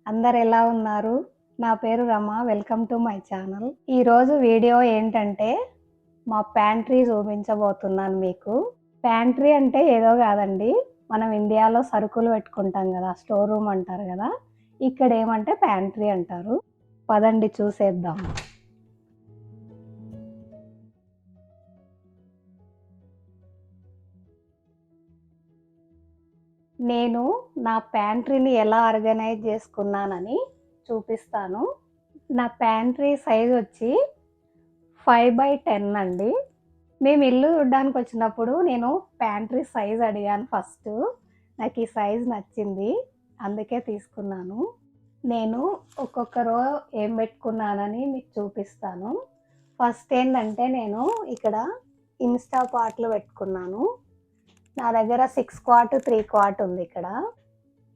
అందరు ఎలా ఉన్నారు? నా పేరు Rama. Welcome to my channel. ఈరోజు వీడియో ఏంటంటే మా ప్యాంట్రీ చూపించబోతున్నాను మీకు. ప్యాంట్రీ అంటే ఏదో కాదండి, మనం ఇండియాలో సరుకులు పెట్టుకుంటాం కదా, స్టోర్ రూమ్ అంటారు కదా, ఇక్కడ ఏమంటే ప్యాంట్రీ అంటారు. పదండి చూసేద్దాం. నేను నా ప్యాంట్రీని ఎలా ఆర్గనైజ్ చేసుకున్నానని చూపిస్తాను. నా ప్యాంట్రీ సైజ్ వచ్చి 5x10 అండి. మేము ఇల్లు చూడడానికి వచ్చినప్పుడు నేను ప్యాంట్రీ సైజ్ అడిగాను ఫస్ట్. నాకు ఈ సైజ్ నచ్చింది, అందుకే తీసుకున్నాను. నేను ఒక్కొక్క రో ఏం పెట్టుకున్నానని మీకు చూపిస్తాను. ఫస్ట్ ఏంటంటే నేను ఇక్కడ ఇన్స్టా పాట్లు పెట్టుకున్నాను. నా దగ్గర 6 క్వార్ట్ 3 క్వార్ట్ ఉంది ఇక్కడ.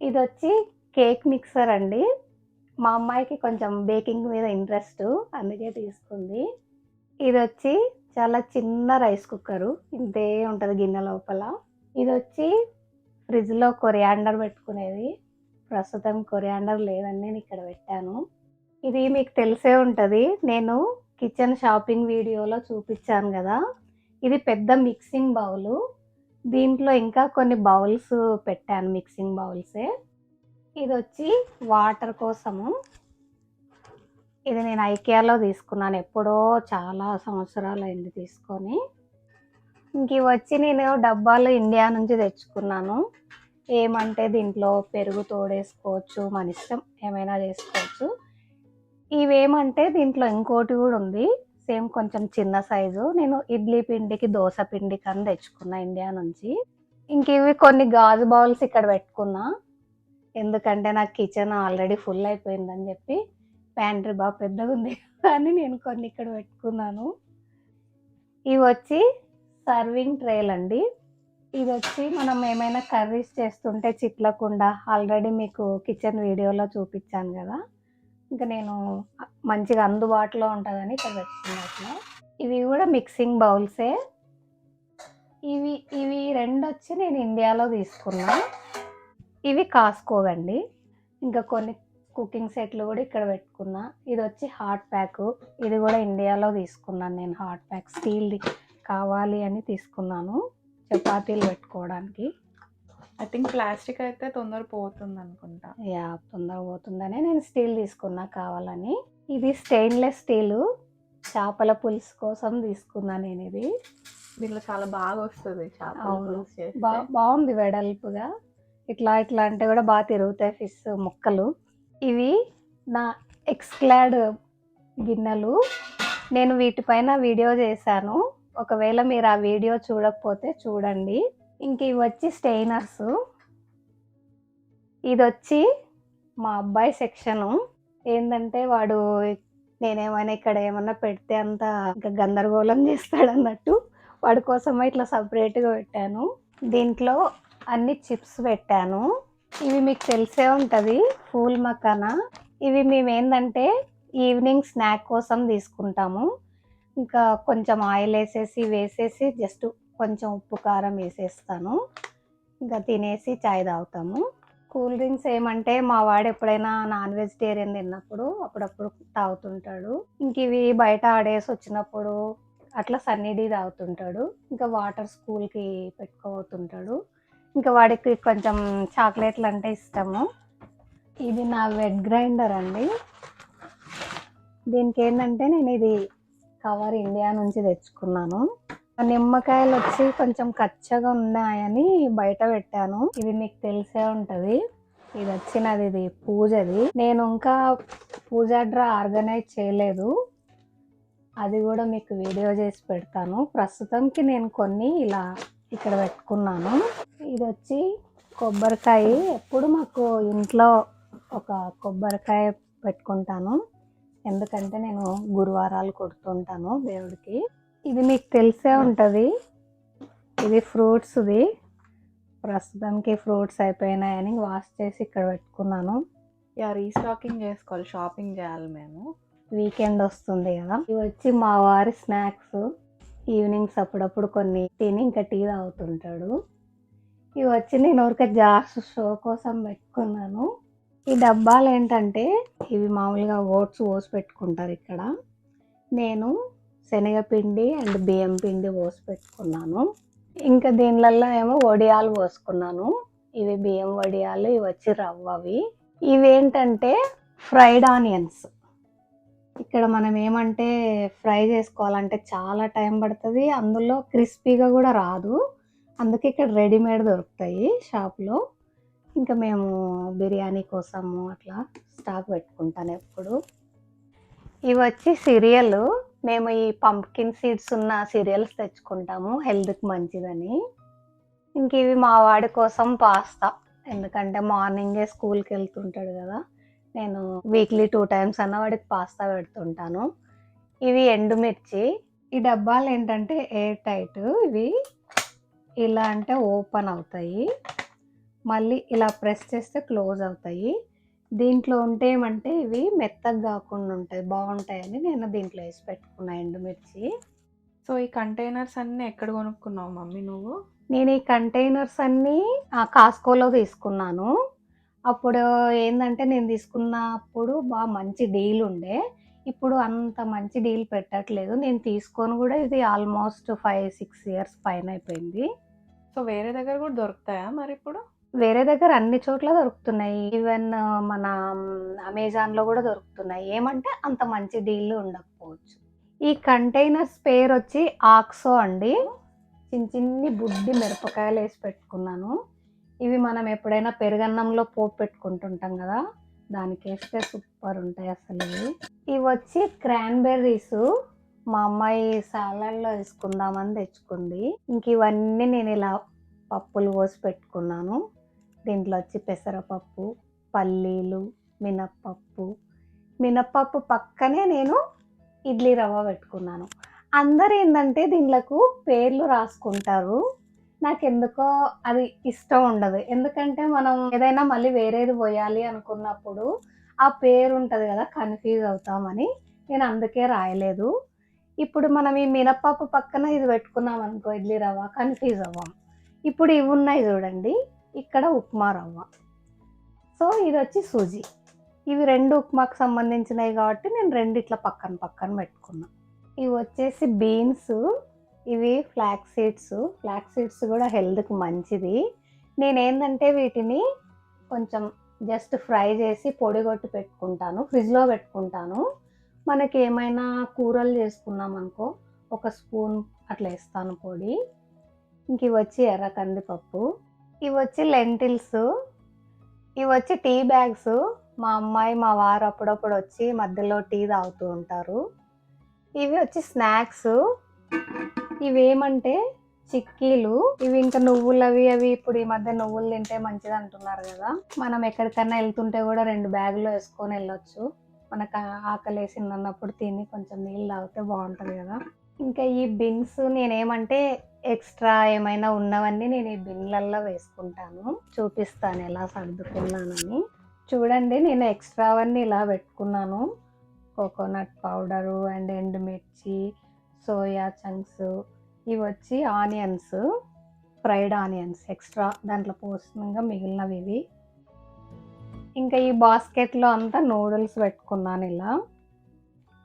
ఇది వచ్చి కేక్ మిక్సర్ అండి. మా అమ్మాయికి కొంచెం బేకింగ్ మీద ఇంట్రెస్ట్, అందుకే తీసుకుంది. ఇది వచ్చి చాలా చిన్న రైస్ కుక్కరు, ఇంతే ఉంటుంది గిన్నె లోపల. ఇది వచ్చి ఫ్రిడ్జ్లో కొరియాండర్ పెట్టుకునేది. ప్రస్తుతం కొరియాండర్ లేదని నేను ఇక్కడ పెట్టాను. ఇది మీకు తెలిసే ఉంటుంది, నేను కిచెన్ షాపింగ్ వీడియోలో చూపించాను కదా. ఇది పెద్ద మిక్సింగ్ బౌలు. దీంట్లో ఇంకా కొన్ని బౌల్స్ పెట్టాను, మిక్సింగ్ బౌల్సే. ఇది వచ్చి వాటర్ కోసము. ఇది నేను ఐకియాలో తీసుకున్నాను, ఎప్పుడో చాలా సంవత్సరాలు అయింది తీసుకొని. ఇంక ఇవి వచ్చి నేను డబ్బాలు ఇండియా నుంచి తెచ్చుకున్నాను. ఏమంటే దీంట్లో పెరుగు తోడేసుకోవచ్చు, మన ఇష్టం ఏమైనా చేసుకోవచ్చు. ఇవేమంటే దీంట్లో ఇంకోటి కూడా ఉంది, సేమ్ కొంచెం చిన్న సైజు. నేను ఇడ్లీ పిండికి దోశ పిండికి అని తెచ్చుకున్నా ఇండియా నుంచి. ఇంక ఇవి కొన్ని గాజు బౌల్స్ ఇక్కడ పెట్టుకున్నా, ఎందుకంటే నాకు కిచెన్ ఆల్రెడీ ఫుల్ అయిపోయిందని చెప్పి. ప్యాంట్రీ బాగా పెద్దగా ఉంది కానీ నేను కొన్ని ఇక్కడ పెట్టుకున్నాను. ఇవి వచ్చి సర్వింగ్ ట్రేలు అండి. ఇది వచ్చి మనం ఏమైనా కర్రీస్ చేస్తుంటే చిట్లకుండా, ఆల్రెడీ మీకు కిచెన్ వీడియోలో చూపించాను కదా. ఇంకా నేను మంచిగా అందుబాటులో ఉంటుందని ఇక్కడ పెట్టుకున్నట్లు. ఇవి కూడా మిక్సింగ్ బౌల్సే. ఇవి రెండు వచ్చి నేను ఇండియాలో తీసుకున్నా. ఇవి కాస్కోవండి. ఇంకా కొన్ని కుకింగ్ సెట్లు కూడా ఇక్కడ పెట్టుకున్నా. ఇది వచ్చి హాట్ ప్యాక్, ఇది కూడా ఇండియాలో తీసుకున్నాను నేను. హాట్ ప్యాక్ స్టీల్ది కావాలి అని తీసుకున్నాను, చపాతీలు పెట్టుకోవడానికి. ఐ థింక్ ప్లాస్టిక్ అయితే తొందర పోతుంది అనుకుంటా. యా, తొందర పోతుందనే నేను స్టీల్ తీసుకున్నా కావాలని. ఇది స్టెయిన్లెస్ స్టీలు, చేపల పులుసు కోసం తీసుకున్నా నేను. ఇది దీంట్లో చాలా బాగా వస్తుంది. బాగుంది వెడల్పుగా. ఇట్లా ఇట్లా అంటే కూడా బాగా తిరుగుతాయి ఫిష్ ముక్కలు. ఇవి నా ఎక్స్క్లాడ్ గిన్నెలు. నేను వీటిపైన వీడియో చేశాను, ఒకవేళ మీరు ఆ వీడియో చూడకపోతే చూడండి. ఇంక ఇవి వచ్చి స్టెయినర్స్. ఇది వచ్చి మా అబ్బాయి సెక్షను. ఏంటంటే వాడు నేనేమైనా ఇక్కడ ఏమన్నా పెడితే అంతా ఇంకా గందరగోళం చేస్తాడన్నట్టు, వాడి కోసం ఇట్లా సపరేట్గా పెట్టాను. దీంట్లో అన్ని చిప్స్ పెట్టాను. ఇవి మీకు తెలిసే ఉంటుంది, ఫూల్ మకానా. ఇవి మేము ఏంటంటే ఈవినింగ్ స్నాక్ కోసం తీసుకుంటాము. ఇంకా కొంచెం ఆయిల్ వేసేసి జస్ట్ కొంచెం ఉప్పు కారం వేసేస్తాను, ఇంకా తినేసి చాయ్ తాగుతాము. కూల్ డ్రింక్స్ ఏమంటే మా వాడు ఎప్పుడైనా నాన్ వెజిటేరియన్ తిన్నప్పుడు అప్పుడప్పుడు తాగుతుంటాడు. ఇంక ఇవి బయట ఆడేసి వచ్చినప్పుడు అట్లా సన్నీడీ తాగుతుంటాడు. ఇంకా వాటర్ స్కూల్కి పెట్టుకోబోతుంటాడు. ఇంకా వాడికి కొంచెం చాక్లెట్లు అంటే ఇష్టము. ఇది నా వెట్ గ్రైండర్ అండి. దీనికి ఏంటంటే నేను ఇది కవర్ ఇండియా నుంచి తెచ్చుకున్నాను. నిమ్మకాయలు వచ్చి కొంచెం కచ్చగా ఉన్నాయని బయట పెట్టాను. ఇది మీకు తెలిసే ఉంటుంది. ఇది వచ్చినది, ఇది పూజది. నేను ఇంకా పూజ డ్రా ఆర్గనైజ్ చేయలేదు, అది కూడా మీకు వీడియో చేసి పెడతాను. ప్రస్తుతంకి నేను కొన్ని ఇలా ఇక్కడ పెట్టుకున్నాను. ఇది వచ్చి కొబ్బరికాయ. ఎప్పుడు మాకు ఇంట్లో ఒక కొబ్బరికాయ పెట్టుకుంటాను, ఎందుకంటే నేను గురువారాలు కొడుతుంటాను దేవుడికి. ఇది మీకు తెలిసే ఉంటుంది, ఇది ఫ్రూట్స్ది. ప్రస్తుతానికి ఫ్రూట్స్ అయిపోయినాయని వాష్ చేసి ఇక్కడ పెట్టుకున్నాను. రీస్టాకింగ్ చేసుకోవాలి, షాపింగ్ చేయాలి మేము. వీకెండ్ వస్తుంది కదా. ఇవి వచ్చి మా వారి స్నాక్స్. ఈవినింగ్స్ అప్పుడప్పుడు కొన్ని తిని ఇంకా టీ తాగుతుంటాడు. ఇవి వచ్చి నేను ఊరికే జార్స్ షో కోసం పెట్టుకున్నాను. ఈ డబ్బాలు ఏంటంటే ఇవి మామూలుగా ఓట్స్ పోసి పెట్టుకుంటారు ఇక్కడ. నేను శనగపిండి అండ్ బియ్యం పిండి పోసి పెట్టుకున్నాను. ఇంకా దీనిలల్లో ఏమో వడియాలు పోసుకున్నాను. ఇవి బియ్యం వడియాలు, ఇవి వచ్చి రవ్వవి. ఇవేంటంటే ఫ్రైడ్ ఆనియన్స్. ఇక్కడ మనం ఏమంటే ఫ్రై చేసుకోవాలంటే చాలా టైం పడుతుంది, అందులో క్రిస్పీగా కూడా రాదు. అందుకే ఇక్కడ రెడీమేడ్ దొరుకుతాయి షాప్లో. ఇంకా మేము బిర్యానీ కోసము అట్లా స్టాక్ పెట్టుకుంటాను ఎప్పుడు. ఇవి వచ్చి సిరియల్. మేము ఈ పంప్కిన్ సీడ్స్ ఉన్న సిరియల్స్ తెచ్చుకుంటాము, హెల్త్కి మంచిదని. ఇంక ఇవి మా వాడి కోసం పాస్తా, ఎందుకంటే మార్నింగే స్కూల్కి వెళ్తుంటాడు కదా. నేను వీక్లీ 2 టైమ్స్ అన్న వాడికి పాస్తా పెడుతుంటాను. ఇవి ఎండుమిర్చి. ఈ డబ్బాలు ఏంటంటే ఎయిర్ టైట్. ఇవి ఇలా అంటే ఓపెన్ అవుతాయి, మళ్ళీ ఇలా ప్రెస్ చేస్తే క్లోజ్ అవుతాయి. దీంట్లో ఉంటే ఏమంటే ఇవి మెత్తగా కాకుండా ఉంటాయి, బాగుంటాయని నేను దీంట్లో వేసి పెట్టుకున్నా ఎండుమిర్చి. సో ఈ కంటైనర్స్ అన్నీ ఎక్కడ కొనుక్కున్నావు మమ్మీ నువ్వు? నేను ఈ కంటైనర్స్ అన్నీ కాస్కోలో తీసుకున్నాను. అప్పుడు ఏంటంటే నేను తీసుకున్నప్పుడు బాగా మంచి డీల్ ఉండే. ఇప్పుడు అంత మంచి డీల్ పెట్టట్లేదు. నేను తీసుకొని కూడా ఇది ఆల్మోస్ట్ 5-6 ఇయర్స్ పైన అయిపోయింది. సో వేరే దగ్గర కూడా దొరుకుతాయా మరి ఇప్పుడు? వేరే దగ్గర అన్ని చోట్ల దొరుకుతున్నాయి. ఈవెన్ మన అమెజాన్లో కూడా దొరుకుతున్నాయి. ఏమంటే అంత మంచి డీల్ ఉండకపోవచ్చు. ఈ కంటైనర్స్ పేరు వచ్చి ఆక్సో అండి. చిన్ని బుడ్డి మిరపకాయలు వేసి పెట్టుకున్నాను. ఇవి మనం ఎప్పుడైనా పెరుగన్నంలో పోపు పెట్టుకుంటుంటాం కదా, దానికి వేస్తే సూపర్ ఉంటాయి అసలు. ఇవి వచ్చి క్రాన్బెర్రీస్. మా అమ్మాయి సాలడ్లో వేసుకుందామని తెచ్చుకుంది. ఇంక ఇవన్నీ నేను ఇలా పప్పులు పోసి పెట్టుకున్నాను. దీంట్లో వచ్చి పెసరపప్పు, పల్లీలు, మినప్పప్పు పక్కనే నేను ఇడ్లీ రవ్వ పెట్టుకున్నాను. అందరు ఏంటంటే దీంట్లకు పేర్లు రాసుకుంటారు. నాకెందుకో అది ఇష్టం ఉండదు. ఎందుకంటే మనం ఏదైనా మళ్ళీ వేరేది పోయాలి అనుకున్నప్పుడు ఆ పేరు ఉంటుంది కదా, కన్ఫ్యూజ్ అవుతామని నేను అందుకే రాయలేదు. ఇప్పుడు మనం ఈ మినప్పప్పు పక్కన ఇది పెట్టుకున్నాం అనుకో, ఇడ్లీ రవ్వ, కన్ఫ్యూజ్ అవ్వం. ఇప్పుడు ఇవి ఉన్నాయి చూడండి, ఇక్కడ ఉప్మా రవ్వ. సో ఇది వచ్చి సూజీ. ఇవి 2 ఉప్మాకు సంబంధించినవి కాబట్టి నేను 2 ఇట్లా పక్కన పక్కన పెట్టుకున్నా. ఇవి వచ్చేసి బీన్స్. ఇవి ఫ్లాక్స్ సీడ్స్ కూడా హెల్త్కి మంచిది. నేనేంటంటే వీటిని కొంచెం జస్ట్ ఫ్రై చేసి పొడి కొట్టి పెట్టుకుంటాను, ఫ్రిడ్జ్లో పెట్టుకుంటాను. మనకి ఏమైనా కూరలు చేసుకున్నాం అనుకో, 1 స్పూన్ అట్లా వేస్తాను పొడి. ఇంక ఇవి వచ్చి ఎర్ర కందిపప్పు. ఇవి వచ్చి లెంటిల్స్. ఇవి వచ్చి టీ బ్యాగ్స్. మా అమ్మాయి మా వారు అప్పుడప్పుడు వచ్చి మధ్యలో టీ తాగుతూ ఉంటారు. ఇవి వచ్చి స్నాక్స్. ఇవేమంటే చిక్కీలు. ఇవి ఇంకా నువ్వులవి. అవి ఇప్పుడు ఈ మధ్య నువ్వులు తింటే మంచిది అంటున్నారు కదా, మనం ఎక్కడికన్నా వెళ్తుంటే కూడా 2 బ్యాగులో వేసుకొని వెళ్ళొచ్చు. మనకు ఆకలి వేసింది అన్నప్పుడు తిని కొంచెం నీళ్ళు తాగితే బాగుంటుంది కదా. ఇంకా ఈ బిన్స్ నేనేమంటే ఎక్స్ట్రా ఏమైనా ఉన్నవన్నీ నేను ఈ బిన్లల్లో వేసుకుంటాను. చూపిస్తాను ఎలా సర్దుకున్నానని. చూడండి, నేను ఎక్స్ట్రావన్నీ ఇలా పెట్టుకున్నాను. కోకోనట్ పౌడరు అండ్ ఎండుమిర్చి, సోయా చంక్స్. ఇవి వచ్చి ఆనియన్స్, ఫ్రైడ్ ఆనియన్స్ ఎక్స్ట్రా దాంట్లో పోసినాక మిగిలినవి ఇవి. ఇంకా ఈ బాస్కెట్లో అంతా నూడిల్స్ పెట్టుకున్నాను ఇలా.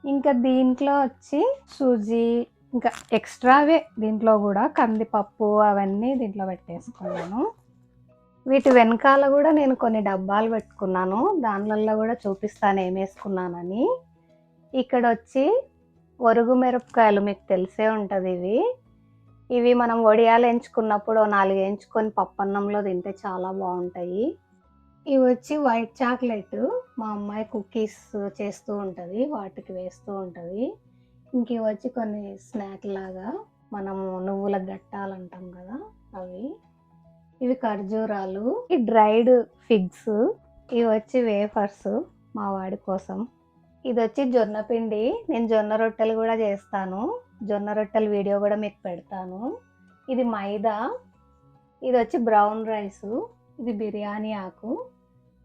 ఇంకా దీంట్లో వచ్చి సూజీ, ఇంకా ఎక్స్ట్రావే దీంట్లో కూడా కందిపప్పు అవన్నీ దీంట్లో పెట్టేసుకున్నాను. వీటి వెనకాల కూడా నేను కొన్ని డబ్బాలు పెట్టుకున్నాను, దానిలలో కూడా చూపిస్తాను ఏం వేసుకున్నానని. ఇక్కడ వచ్చి ఒరుగు మిరపకాయలు, మీకు తెలిసే ఉంటుంది. ఇవి మనం వడియాలు ఎంచుకున్నప్పుడు 4 ఎంచుకొని పప్పన్నంలో తింటే చాలా బాగుంటాయి. ఇవి వచ్చి వైట్ చాక్లెట్. మా అమ్మాయి కుకీస్ చేస్తూ ఉంటుంది, వాటికి వేస్తూ ఉంటుంది. ఇంక ఇవి వచ్చి కొన్ని స్నాక్ లాగా మనము నువ్వుల గట్టాలంటాం కదా అవి. ఇవి ఖర్జూరాలు. ఈ డ్రైడ్ ఫిగ్స్. ఇవి వచ్చి వేఫర్స్ మా వాడి కోసం. ఇది వచ్చి జొన్న పిండి. నేను జొన్న రొట్టెలు కూడా చేస్తాను, జొన్న రొట్టెల వీడియో కూడా మీకు పెడతాను. ఇది మైదా. ఇది వచ్చి బ్రౌన్ రైసు. ఇది బిర్యానీ ఆకు.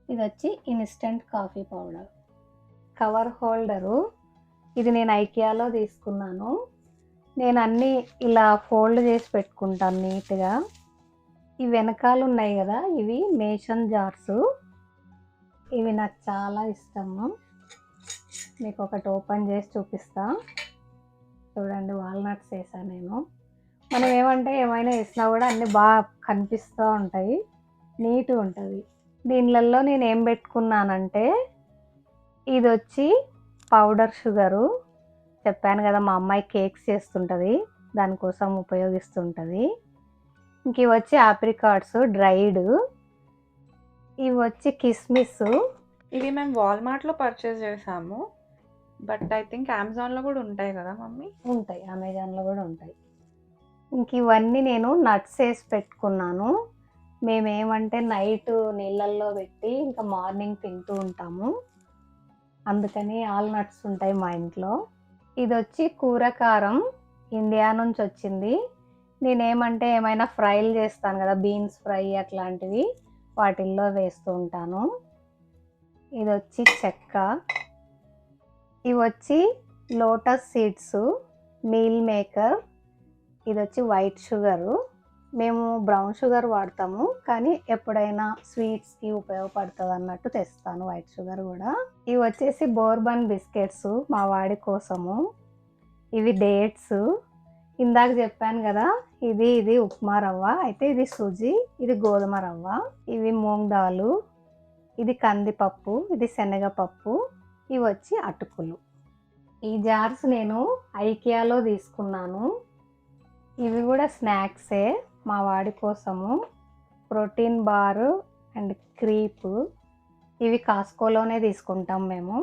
ఇది వచ్చి instant coffee powder. Cover holder. ఇది నేను ఐకియాలో తీసుకున్నాను. నేను అన్నీ ఇలా ఫోల్డ్ చేసి పెట్టుకుంటాను నీట్గా. ఈ వెనకాల ఉన్నాయి కదా, ఇవి మేషన్ జార్స్. ఇవి నాకు చాలా ఇష్టము. మీకు ఒకటి ఓపెన్ చేసి చూపిస్తా. చూడండి, వాల్నట్స్ వేసాను నేను. మనం ఏమంటే ఏమైనా వేసినా కూడా అన్నీ బాగా కనిపిస్తూ ఉంటాయి, నీట్గా ఉంటుంది. దీనిలలో నేను ఏం పెట్టుకున్నానంటే, ఇది వచ్చి పౌడర్ షుగరు. చెప్పాను కదా, మా అమ్మాయి కేక్స్ చేస్తుంటుంది, దానికోసం ఉపయోగిస్తుంటుంది. ఇంక ఇవి వచ్చి ఆప్రికాట్స్ డ్రైడ్. ఇవి వచ్చి కిస్మిస్. ఇవి మేము వాల్మార్ట్లో పర్చేస్ చేసాము, బట్ ఐ థింక్ అమెజాన్లో కూడా ఉంటాయి కదా మమ్మీ? ఉంటాయి, అమెజాన్లో కూడా ఉంటాయి. ఇంక ఇవన్నీ నేను నట్స్ వేసి పెట్టుకున్నాను. మేమేమంటే నైట్ నీళ్ళల్లో పెట్టి ఇంకా మార్నింగ్ తింటూ ఉంటాము, అందుకని ఆల్ నట్స్ ఉంటాయి మా ఇంట్లో. ఇది వచ్చి కూరకారం, ఇండియా నుంచి వచ్చింది. నేనేమంటే ఏమైనా ఫ్రైలు చేస్తాను కదా, బీన్స్ ఫ్రై అట్లాంటివి, వాటిల్లో వేస్తూ ఉంటాను. ఇది వచ్చి చెక్క. ఇవి వచ్చి లోటస్ సీడ్స్, మీల్ మేకర్. ఇది వచ్చి వైట్ షుగరు. మేము బ్రౌన్ షుగర్ వాడతాము, కానీ ఎప్పుడైనా స్వీట్స్కి ఉపయోగపడుతుంది అన్నట్టు తెస్తాను వైట్ షుగర్ కూడా. ఇవి వచ్చేసి బోర్బన్ బిస్కెట్స్ మా వాడి కోసము. ఇవి డేట్స్. ఇందాక చెప్పాను కదా, ఇది ఉప్మా రవ్వ, అయితే ఇది సుజీ, ఇది గోధుమ రవ్వ. ఇవి మూంగ్ దాలు, ఇది కందిపప్పు, ఇది శనగపప్పు. ఇవి వచ్చి అటుకులు. ఈ జార్స్ నేను ఐకియాలో తీసుకున్నాను. ఇవి కూడా స్నాక్సే మా వాడి కోసము. Protein bar and creep. ఇవి కాస్కోలోనే తీసుకుంటాం మేము.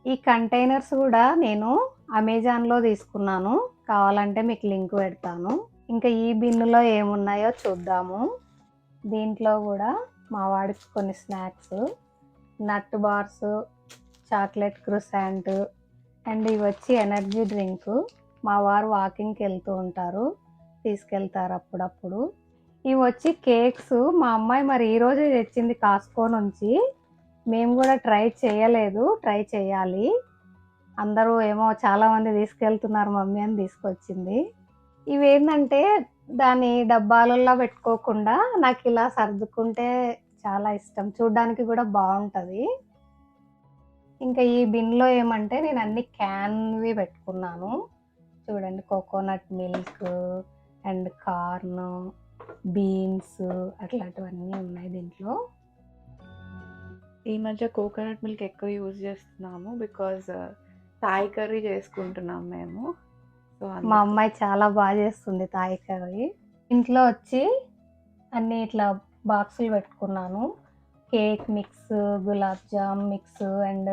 ఈ కంటైనర్స్ కూడా నేను అమెజాన్లో తీసుకున్నాను, కావాలంటే మీకు లింక్ పెడతాను. ఇంకా ఈ బిన్నులో ఏమున్నాయో చూద్దాము. దీంట్లో కూడా మా వాడికి కొన్ని snacks, nut bars, chocolate croissant, and ఇవి వచ్చి ఎనర్జీ డ్రింక్. మా వారు వాకింగ్కి వెళ్తూ ఉంటారు, తీసుకెళ్తారు అప్పుడప్పుడు. ఇవి వచ్చి కేక్స్. మా అమ్మాయి మరి ఈరోజే తెచ్చింది కాస్కో నుంచి. మేము కూడా ట్రై చేయలేదు, ట్రై చేయాలి. అందరూ ఏమో చాలామంది తీసుకెళ్తున్నారు మమ్మీ అని తీసుకొచ్చింది. ఇవి ఏంటంటే దాని డబ్బాలలో పెట్టుకోకుండా నాకు ఇలా సర్దుకుంటే చాలా ఇష్టం, చూడ్డానికి కూడా బాగుంటుంది. ఇంకా ఈ బిన్లో ఏమంటే నేను అన్ని క్యాన్వి పెట్టుకున్నాను. చూడండి, coconut milk and corn, beans అట్లాంటివన్నీ ఉన్నాయి దీంట్లో. ఈ మధ్య కోకోనట్ మిల్క్ ఎక్కువ యూజ్ చేస్తున్నాము, బికాజ్ థాయ్ కర్రీ చేసుకుంటున్నాం మేము. సో మా అమ్మాయి చాలా బాగా చేస్తుంది థాయ్ కర్రీ. ఇంట్లో వచ్చి అన్నీ ఇట్లా బాక్సులు పెట్టుకున్నాను. Cake mix, gulab jam mix and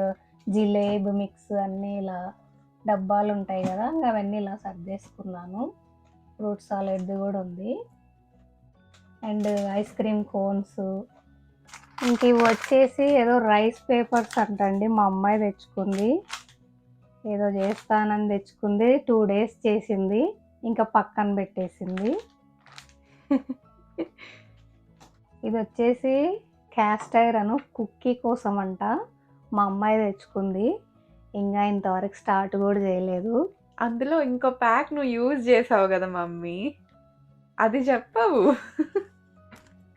jalebi mix అన్నీ ఇలా డబ్బాలు ఉంటాయి కదా, అవన్నీ ఇలా సర్దేసుకున్నాను. ఫ్రూట్ సాలెడ్ కూడా ఉంది, అండ్ ఐస్ క్రీమ్ కోన్స్. ఇంక ఇవి వచ్చేసి ఏదో రైస్ పేపర్స్ అంటండి, మా అమ్మాయి తెచ్చుకుంది. ఏదో చేస్తానని తెచ్చుకుంది, 2 days చేసింది, ఇంకా పక్కన పెట్టేసింది. ఇది వచ్చేసి క్యాస్ట్ ఐరన్ కుక్కీ కోసం అంట, మా అమ్మాయి తెచ్చుకుంది. ఇంకా ఇంతవరకు స్టార్ట్ కూడా చేయలేదు. అందులో ఇంకో ప్యాక్ నువ్వు యూజ్ చేసావు కదా మమ్మీ, అది చెప్పవు.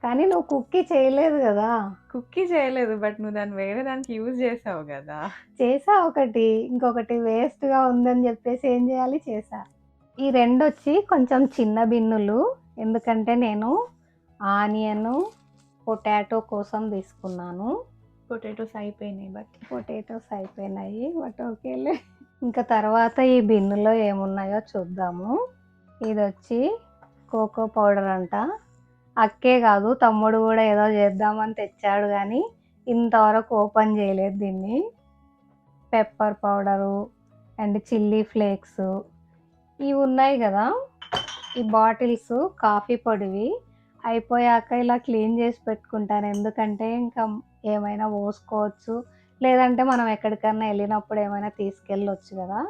కానీ నువ్వు కుక్కీ చేయలేదు కదా. కుక్కీ చేయలేదు, బట్ నువ్వు దాన్ని వేరే దానికి యూజ్ చేసావు కదా. చేసా ఒకటి, ఇంకొకటి వేస్ట్గా ఉందని చెప్పేసి ఏం చేయాలి, చేసా. ఈ రెండు వచ్చి కొంచెం చిన్న బిన్నులు, ఎందుకంటే నేను ఆనియన్ పొటాటో కోసం తీసుకున్నాను. పొటాటోస్ అయిపోయినాయి, బట్ ఓకేలే. ఇంకా తర్వాత ఈ బిన్నులో ఏమున్నాయో చూద్దాము. ఇది వచ్చి కోకో పౌడర్ అంట. అక్కే కాదు, తమ్ముడు కూడా ఏదో చేద్దామని తెచ్చాడు, కానీ ఇంతవరకు ఓపెన్ చేయలేదు దీన్ని. Pepper powder and chilli flakes ఇవి ఉన్నాయి కదా. ఈ బాటిల్స్ కాఫీ పొడివి. అయిపోయాక ఇలా క్లీన్ చేసి పెట్టుకుంటాను, ఎందుకంటే ఇంకా ఏమైనా పోసుకోవచ్చు, లేదంటే మనం ఎక్కడికన్నా వెళ్ళినప్పుడు ఏమైనా తీసుకెళ్ళొచ్చు కదా,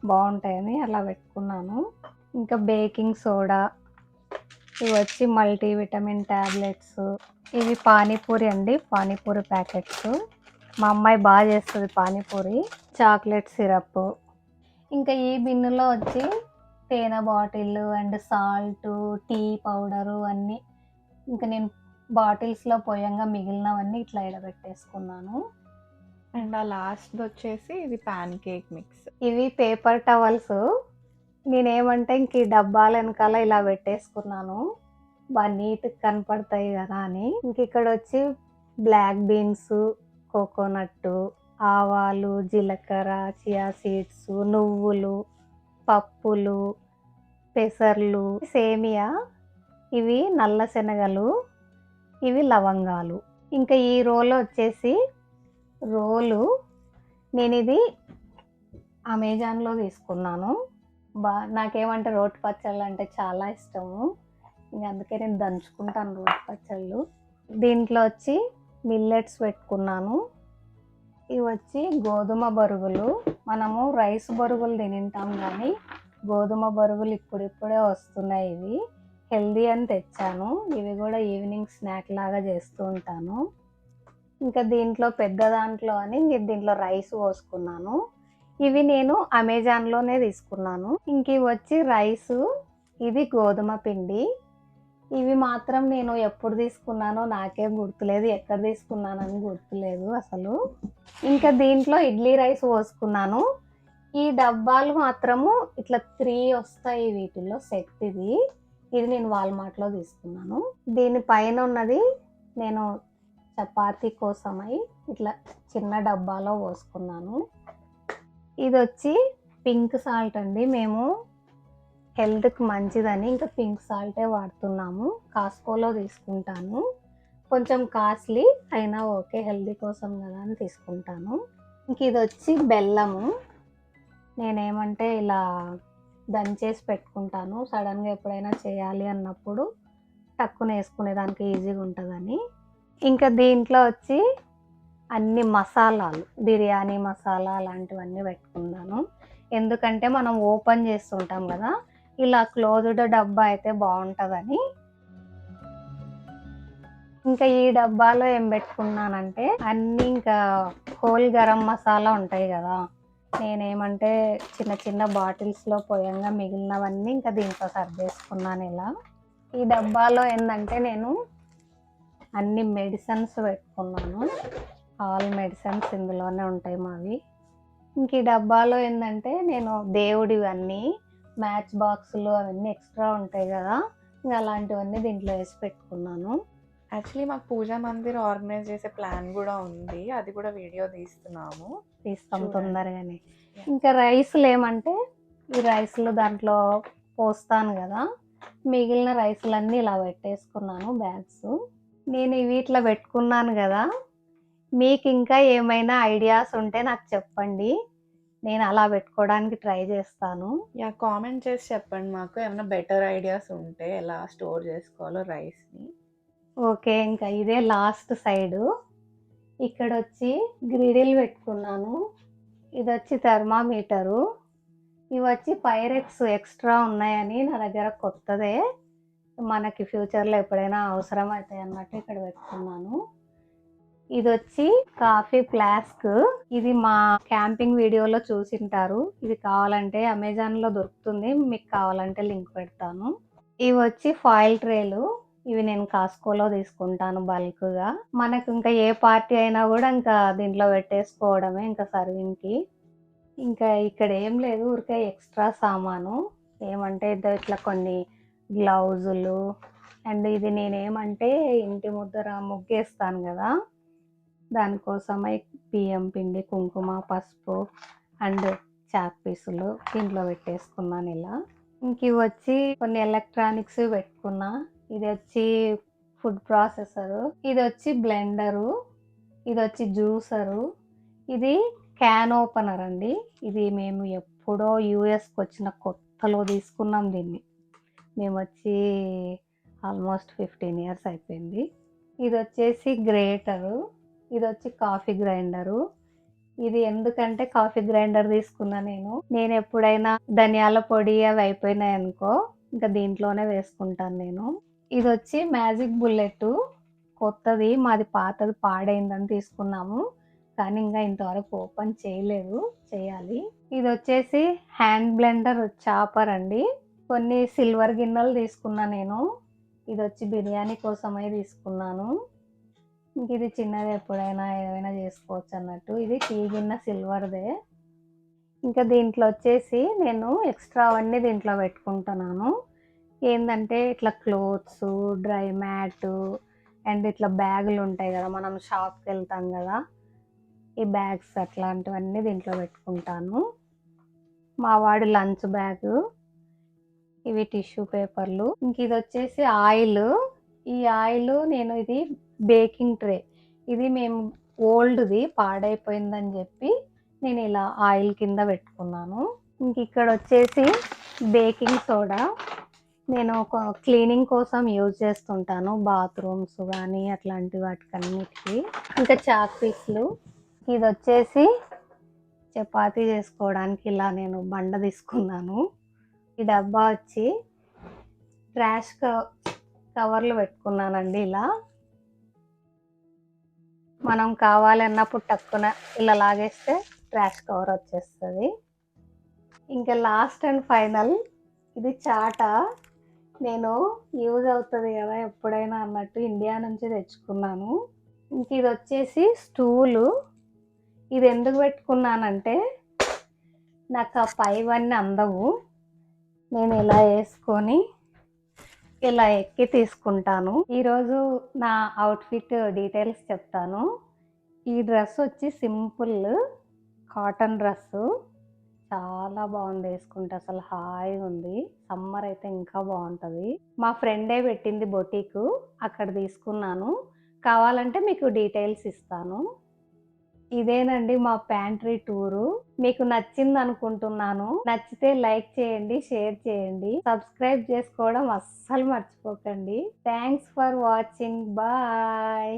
బాగుంటాయని అలా పెట్టుకున్నాను. ఇంకా బేకింగ్ సోడా. ఇవి వచ్చి మల్టీవిటమిన్ ట్యాబ్లెట్స్. ఇవి పానీపూరి అండి, పానీపూరి ప్యాకెట్స్. మా అమ్మాయి బాగా చేస్తుంది పానీపూరి. Chocolate syrup. ఇంకా ఈ బిన్నులో వచ్చి తేనె bottle and salt, tea powder అన్నీ. ఇంకా నేను బాటిల్స్లో పోయంగా మిగిలినవన్నీ ఇట్లా పెట్టేసుకున్నాను. అండ్ ఆ లాస్ట్ వచ్చేసి ఇది ప్యాన్ కేక్ మిక్స్. ఇవి పేపర్ టవల్స్. నేనేమంటే ఇంక ఈ డబ్బాల వెనకాల ఇలా పెట్టేసుకున్నాను, బాగా నీట్గా కనపడతాయి కదా అని. ఇంక ఇక్కడ వచ్చి బ్లాక్ బీన్స్, కోకోనట్, ఆవాలు, జీలకర్ర, చియా సీడ్స్, నువ్వులు, పప్పులు, పెసర్లు, సేమియా, ఇవి నల్ల శనగలు, ఇవి లవంగాలు. ఇంకా ఈ రోలు వచ్చేసి రోలు నేను ఇది అమెజాన్లో తీసుకున్నాను. నాకేమంటే రోటి పచ్చళ్ళు అంటే చాలా ఇష్టము. ఇంక అందుకే నేను దంచుకుంటాను రోటి పచ్చళ్ళు. దీంట్లో వచ్చి మిల్లెట్స్ పెట్టుకున్నాను. ఇవి వచ్చి గోధుమ బరుగులు. మనము రైస్ బరుగులు తింటాం కానీ గోధుమ బరుగులు ఇప్పుడిప్పుడే వస్తున్నాయి. ఇవి హెల్దీ అని తెచ్చాను. ఇవి కూడా ఈవినింగ్ స్నాక్ లాగా చేస్తూ ఉంటాను. ఇంకా దీంట్లో పెద్ద దాంట్లో అని దీంట్లో రైస్ పోసుకున్నాను. ఇవి నేను అమెజాన్లోనే తీసుకున్నాను. ఇంక ఇవి వచ్చి రైసు, ఇది గోధుమ పిండి. ఇవి మాత్రం నేను ఎప్పుడు తీసుకున్నానో నాకేం గుర్తులేదు, ఎక్కడ తీసుకున్నానని గుర్తులేదు అసలు. ఇంకా దీంట్లో ఇడ్లీ రైస్ పోసుకున్నాను. ఈ డబ్బాలు మాత్రము ఇట్లా 3 వస్తాయి వీటిల్లో సెట్. ఇది నేను వాల్మార్ట్లో తీసుకున్నాను. దీనిపైన ఉన్నది నేను చపాతీ కోసమై ఇట్లా చిన్న డబ్బాలో పోసుకున్నాను. ఇది వచ్చి పింక్ సాల్ట్ అండి. మేము హెల్త్కి మంచిదని ఇంకా పింక్ సాల్టే వాడుతున్నాము. కాస్కోలో తీసుకుంటాను. కొంచెం కాస్ట్లీ అయినా ఓకే, హెల్తీ కోసం కదా అని తీసుకుంటాను. ఇంక ఇది వచ్చి బెల్లము. నేనేమంటే ఇలా దంచేసి పెట్టుకుంటాను, సడన్గా ఎప్పుడైనా చేయాలి అన్నప్పుడు టక్కున వేసుకునేదానికి ఈజీగా ఉంటుందని. ఇంకా దీంట్లో వచ్చి అన్ని మసాలాలు, బిర్యానీ మసాలా అలాంటివన్నీ పెట్టుకున్నాను. ఎందుకంటే మనం ఓపెన్ చేస్తుంటాం కదా, ఇలా క్లోజ్డ్ డబ్బా అయితే బాగుంటుందని. ఇంకా ఈ డబ్బాలో ఏం పెట్టుకున్నానంటే అన్నీ ఇంకా హోల్ గరం మసాలా ఉంటాయి కదా, నేనేమంటే చిన్న చిన్న బాటిల్స్లో పోయంగా మిగిలినవన్నీ ఇంకా దీంట్లో సర్దేసుకున్నాను ఇలా. ఈ డబ్బాలో ఏంటంటే నేను అన్ని మెడిసిన్స్ పెట్టుకున్నాను. ఆల్ మెడిసిన్స్ ఇందులోనే ఉంటాయి మావి. ఇంక ఈ డబ్బాలో ఏంటంటే నేను దేవుడివి అన్నీ మ్యాచ్ బాక్సులు అవన్నీ ఎక్స్ట్రా ఉంటాయి కదా, ఇంకా అలాంటివన్నీ దీంట్లో వేసి పెట్టుకున్నాను. యాక్చువల్లీ మాకు పూజా మందిర్ ఆర్గనైజ్ చేసే ప్లాన్ కూడా ఉంది, అది కూడా వీడియో తీస్తాం తొందరగానే. ఇంకా రైస్లు ఏమంటే ఈ రైస్లు దాంట్లో పోస్తాను కదా, మిగిలిన రైస్లన్నీ ఇలా పెట్టేసుకున్నాను బ్యాగ్స్. నేను వీటిలో పెట్టుకున్నాను కదా, మీకు ఇంకా ఏమైనా ఐడియాస్ ఉంటే నాకు చెప్పండి, నేను అలా పెట్టుకోవడానికి ట్రై చేస్తాను. కామెంట్ చేసి చెప్పండి మాకు ఏమైనా బెటర్ ఐడియాస్ ఉంటే ఎలా స్టోర్ చేసుకోవాలో రైస్ని. ఓకే, ఇంకా ఇదే లాస్ట్ సైడు. ఇక్కడ వచ్చి గ్రిడిల్ పెట్టుకున్నాను. ఇది వచ్చి థర్మామీటరు. ఇవి వచ్చి పైరెక్స్ ఎక్స్ట్రా ఉన్నాయని నా దగ్గర కొత్తదే, మనకి ఫ్యూచర్లో ఎప్పుడైనా అవసరం అవుతాయి అన్నట్టు ఇక్కడ పెట్టుకున్నాను. ఇది వచ్చి కాఫీ ఫ్లాస్క్. ఇది మా క్యాంపింగ్ వీడియోలో చూసింటారు. ఇది కావాలంటే అమెజాన్లో దొరుకుతుంది, మీకు కావాలంటే లింక్ పెడతాను. ఇవి వచ్చి ఫాయిల్ ట్రేలు. ఇవి నేను కాస్కోలో తీసుకుంటాను బల్క్గా. మనకు ఇంకా ఏ పార్టీ అయినా కూడా ఇంకా దీంట్లో పెట్టేసుకోవడమే ఇంకా సర్వింగ్కి. ఇంకా ఇక్కడ ఏం లేదు, ఊరికే ఎక్స్ట్రా సామాను ఏమంటే ఇట్లా కొన్ని గ్లౌజులు, అండ్ ఇది నేనేమంటే ఇంటి ముద్దర ముగ్గేస్తాను కదా, దానికోసమై బియ్యం పిండి, కుంకుమ, పసుపు అండ్ చాక్ పీసులు దీంట్లో పెట్టేసుకున్నాను ఇలా. ఇంక ఇవి వచ్చి కొన్ని ఎలక్ట్రానిక్స్ పెట్టుకున్నా. ఇది వచ్చి ఫుడ్ ప్రాసెసరు, ఇది వచ్చి బ్లెండరు, ఇది వచ్చి జ్యూసరు, ఇది క్యాన్ ఓపెనర్ అండి. ఇది మేము ఎప్పుడో యూఎస్కి వచ్చిన కొత్తలో తీసుకున్నాం దీన్ని. మేము వచ్చి ఆల్మోస్ట్ 15 years అయిపోయింది. ఇది వచ్చేసి గ్రేటరు, ఇది వచ్చి కాఫీ గ్రైండరు. ఇది ఎందుకంటే కాఫీ గ్రైండర్ తీసుకున్నా నేను ఎప్పుడైనా ధనియాల పొడి అవి అయిపోయినాయి అనుకో ఇంకా దీంట్లోనే వేసుకుంటాను నేను. ఇది వచ్చి మ్యాజిక్ బుల్లెట్, కొత్తది, మాది పాతది పాడైందని తీసుకున్నాము కానీ ఇంకా ఇంతవరకు ఓపెన్ చేయలేదు, చేయాలి. ఇది వచ్చేసి హ్యాండ్ బ్లెండర్ చాపర్ అండి. కొన్ని సిల్వర్ గిన్నెలు తీసుకున్నా నేను. ఇది వచ్చి బిర్యానీ కోసమై తీసుకున్నాను. ఇంక ఇది చిన్నది, ఎప్పుడైనా ఏమైనా చేసుకోవచ్చు అన్నట్టు. ఇది టీ గిన్నె సిల్వర్దే. ఇంకా దీంట్లో వచ్చేసి నేను ఎక్స్ట్రా అవన్నీ దీంట్లో పెట్టుకుంటున్నాను. ఏంటంటే ఇట్లా క్లోత్స్, డ్రై మ్యాట్ అండ్ ఇట్లా బ్యాగులు ఉంటాయి కదా, మనం షాప్కి వెళ్తాం కదా, ఈ బ్యాగ్స్ అట్లాంటివన్నీ దీంట్లో పెట్టుకుంటాను. మా వాడి లంచ్ బ్యాగ్, ఇవి టిష్యూ పేపర్లు. ఇంక ఇది వచ్చేసి ఆయిల్. ఈ ఆయిల్ నేను ఇది బేకింగ్ ట్రే, ఇది మేము ఓల్డ్ది పాడైపోయిందని చెప్పి నేను ఇలా ఆయిల్ కింద పెట్టుకున్నాను. ఇంక ఇక్కడ వచ్చేసి బేకింగ్ సోడా, నేను ఒక క్లీనింగ్ కోసం యూజ్ చేస్తుంటాను, బాత్రూమ్స్ కానీ అట్లాంటి వాటికన్నిటికి. ఇంకా చాక్ పీస్లు. ఇది వచ్చేసి చపాతీ చేసుకోవడానికి ఇలా నేను బండ తీసుకున్నాను. ఈ డబ్బా వచ్చి ట్రాష్ కవర్లు పెట్టుకున్నానండి. ఇలా మనం కావాలన్నప్పుడు టక్కున ఇలా లాగేస్తే ట్రాష్ కవర్ వచ్చేస్తుంది. ఇంకా లాస్ట్ అండ్ ఫైనల్, ఇది చాట. నేను యూజ్ అవుతుంది కదా ఎప్పుడైనా అన్నట్టు ఇండియా నుంచి తెచ్చుకున్నాను. ఇంక ఇది వచ్చేసి స్టూలు. ఇది ఎందుకు పెట్టుకున్నానంటే నాకు ఆ పైవన్నీ అందవు, నేను ఇలా వేసుకొని ఇలా ఎక్కి తీసుకుంటాను. ఈరోజు నా అవుట్ఫిట్ డీటెయిల్స్ చెప్తాను. ఈ డ్రెస్ వచ్చి సింపుల్ కాటన్ డ్రెస్సు, చాలా బాగుంది వేసుకుంటే, అసలు హాయిగా ఉంది. సమ్మర్ అయితే ఇంకా బాగుంటుంది. మా ఫ్రెండే పెట్టింది బొటీకు, అక్కడ తీసుకున్నాను. కావాలంటే మీకు డీటెయిల్స్ ఇస్తాను. ఇదేనండి మా ప్యాంట్రీ టూరు. మీకు నచ్చింది అనుకుంటున్నాను. నచ్చితే లైక్ చేయండి, షేర్ చేయండి, సబ్స్క్రైబ్ చేసుకోవడం అస్సలు మర్చిపోకండి. Thanks for watching. బాయ్.